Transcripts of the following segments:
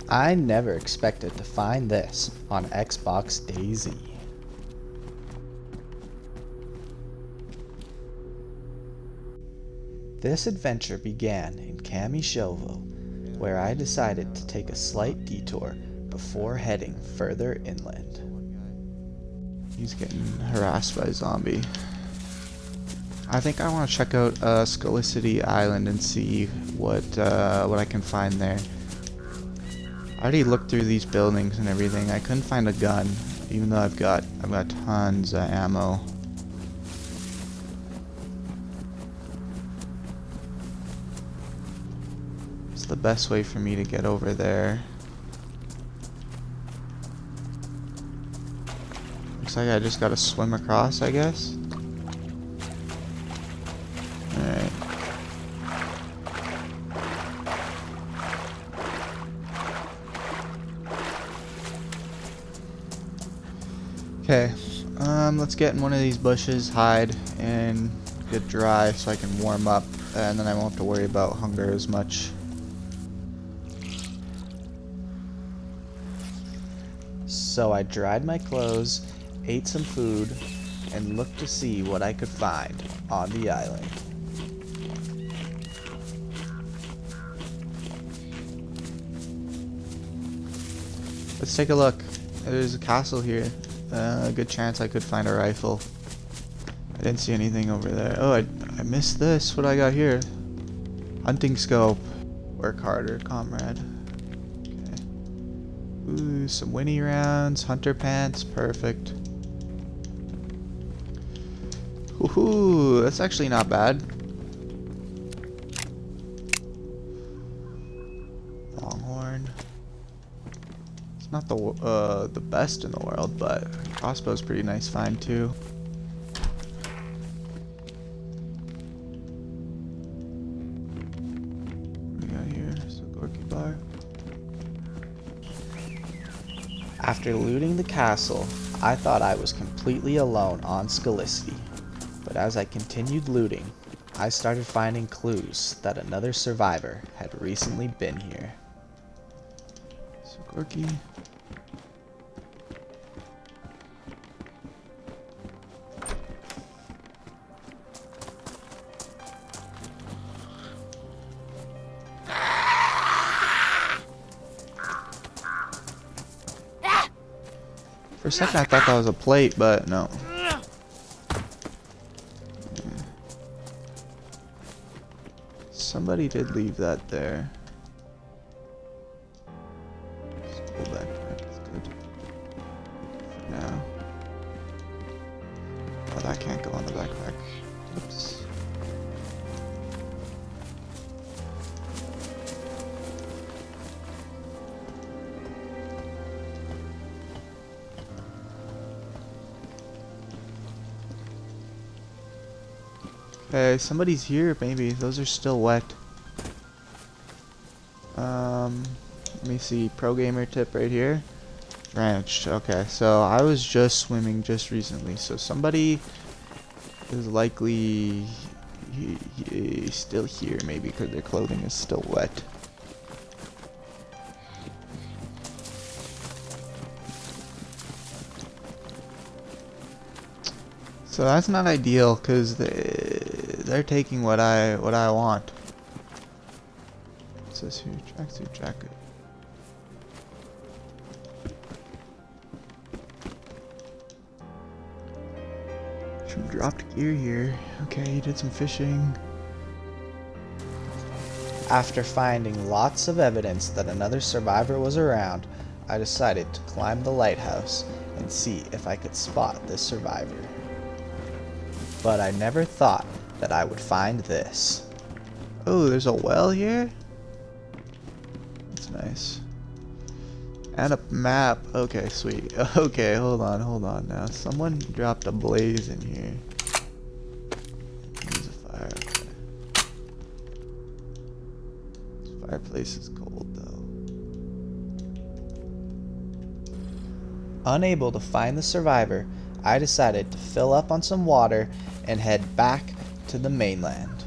I never expected to find this on Xbox DayZ. This adventure began in Kamyshovo, where I decided to take a slight detour before heading further inland. He's getting harassed by a zombie. I think I want to check out Skalisty Island and see what I can find there. I already looked through these buildings and everything. I couldn't find a gun, even though I've got tons of ammo. It's the best way for me to get over there. Looks like I just gotta swim across, I guess. Alright. Okay, let's get in one of these bushes, hide, and get dry so I can warm up, and then I won't have to worry about hunger as much. So I dried my clothes, ate some food, and looked to see what I could find on the island. Let's take a look. There's a castle here. A good chance I could find a rifle. I didn't see anything over there. Oh, I missed this. What do I got here? Hunting scope. Work harder, comrade. Okay. Ooh, some Winnie rounds. Hunter pants. Perfect. Woohoo! That's actually not bad. Longhorn. It's not the best in the world, but crossbow's pretty nice find too. What do we got here? So Gorky bar. After looting the castle, I thought I was completely alone on Skalisty. But as I continued looting, I started finding clues that another survivor had recently been here. So Gorky. For a second I thought that was a plate, but no. Somebody did leave that there. School backpack is good. For now. Oh, that can't go on the backpack. Oops. Okay, somebody's here, maybe. Those are still wet. Let me see. Pro gamer tip right here. Drenched. Okay, so I was just swimming just recently, so somebody is likely still here, maybe because their clothing is still wet. So that's not ideal because they're taking what I want. What's this here? Tracksuit jacket. Some dropped gear here. Okay, you did some fishing. After finding lots of evidence that another survivor was around, I decided to climb the lighthouse and see if I could spot this survivor. But I never thought that I would find this. Oh, there's a well here? That's nice. And a map. Okay, sweet. Okay, hold on now. Someone dropped a blaze in here. There's a fire. Okay. This fireplace is cold though. Unable to find the survivor, I decided to fill up on some water and head back to the mainland.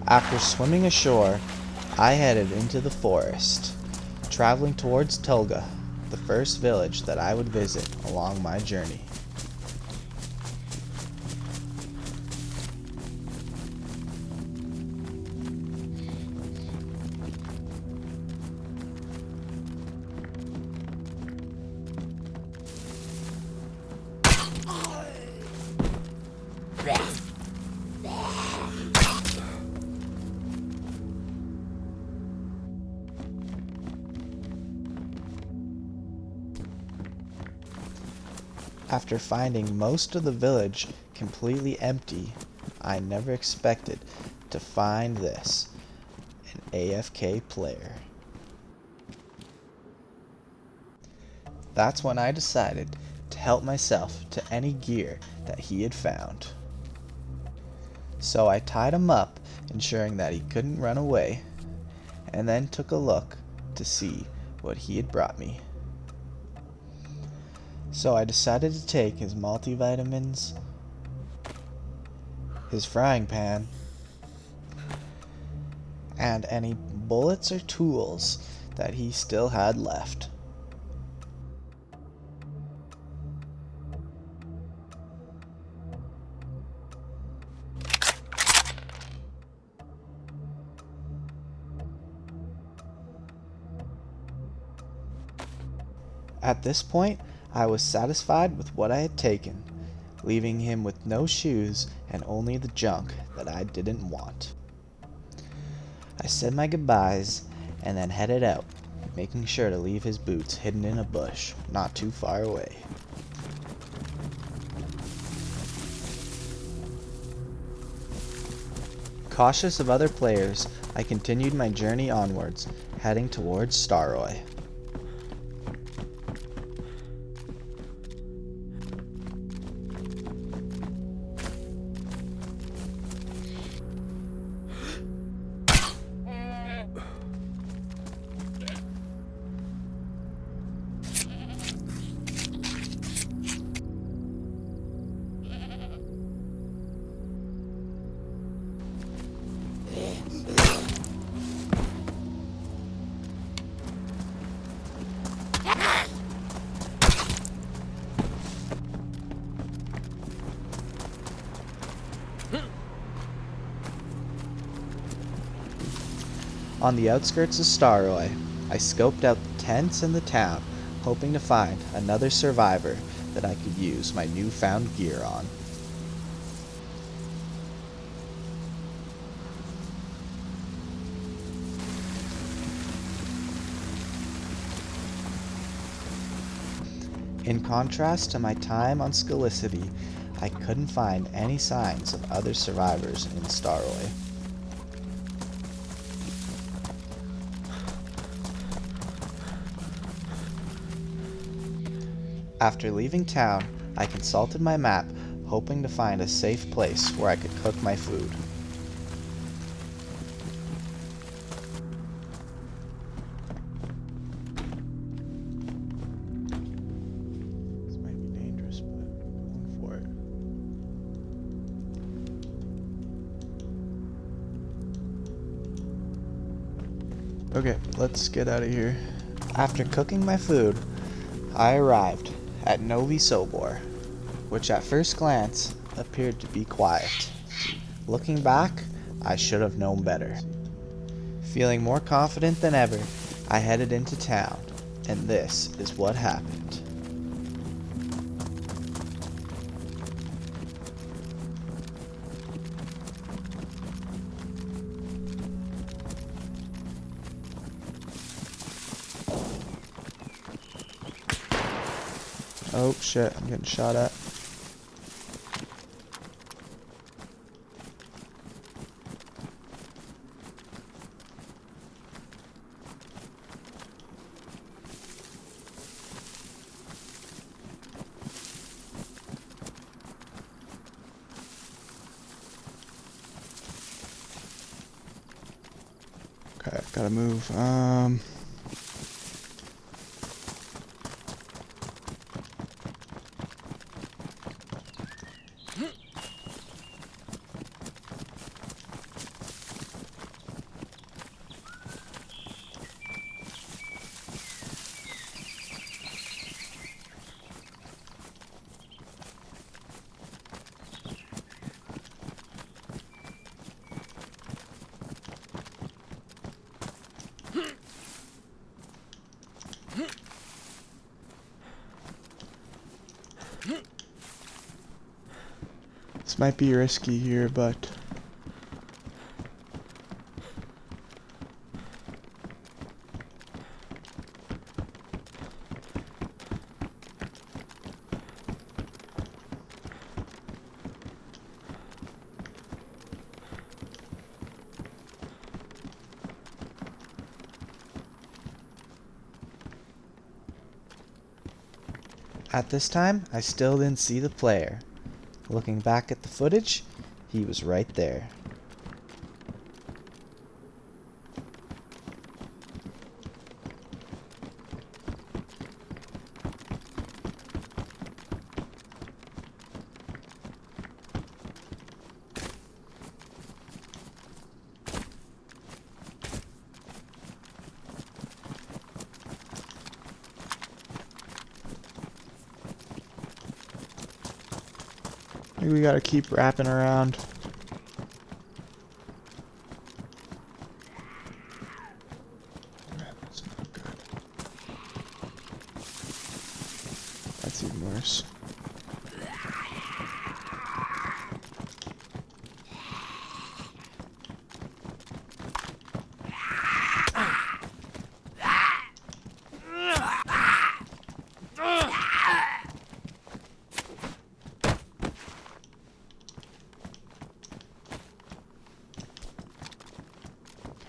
After swimming ashore, I headed into the forest, traveling towards Tulga, the first village that I would visit along my journey. After finding most of the village completely empty, I never expected to find this, an AFK player. That's when I decided to help myself to any gear that he had found. So I tied him up, ensuring that he couldn't run away, and then took a look to see what he had brought me. So I decided to take his multivitamins, his frying pan, and any bullets or tools that he still had left. At this point, I was satisfied with what I had taken, leaving him with no shoes and only the junk that I didn't want. I said my goodbyes and then headed out, making sure to leave his boots hidden in a bush not too far away. Cautious of other players, I continued my journey onwards, heading towards Staroy. On the outskirts of Staroy, I scoped out the tents and the town, hoping to find another survivor that I could use my newfound gear on. In contrast to my time on Skalisty, I couldn't find any signs of other survivors in Staroy. After leaving town, I consulted my map, hoping to find a safe place where I could cook my food. This might be dangerous, but I'm going for it. Okay, let's get out of here. After cooking my food, I arrived at Novi Sobor, which at first glance appeared to be quiet. Looking back, I should have known better. Feeling more confident than ever, I headed into town, and this is what happened. Oh shit, I'm getting shot at. Okay, gotta move. This might be risky here, but At this time, I still didn't see the player. Looking back at the footage, he was right there. I think we gotta keep wrapping around. That's not good. That's even worse.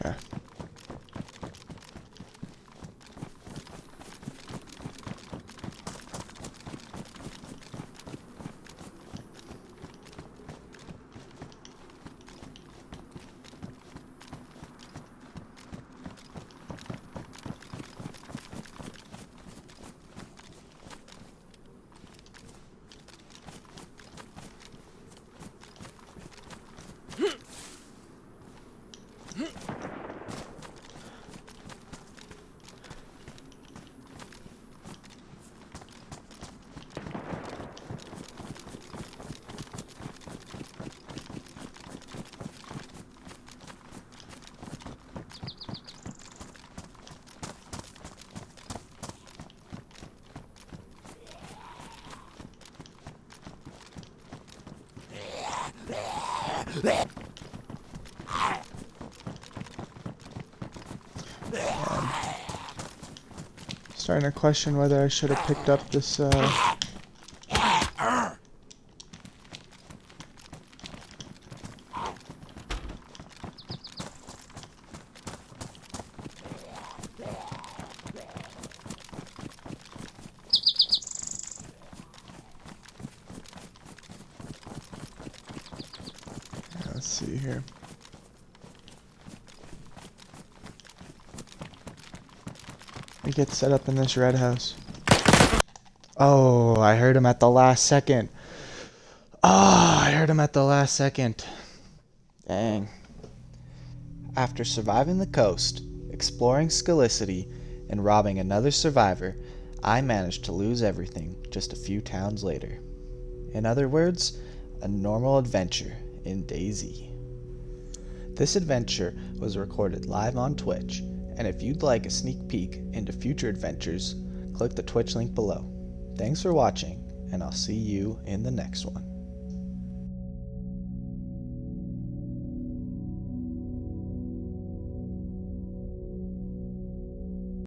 Okay. Starting to question whether I should have picked up this let's see here. We get set up in this red house. Oh, I heard him at the last second. Oh, I heard him at the last second. Dang. After surviving the coast, exploring Skalisty, and robbing another survivor, I managed to lose everything just a few towns later. In other words, a normal adventure in DayZ. This adventure was recorded live on Twitch, and if you'd like a sneak peek into future adventures, click the Twitch link below. Thanks for watching, and I'll see you in the next one.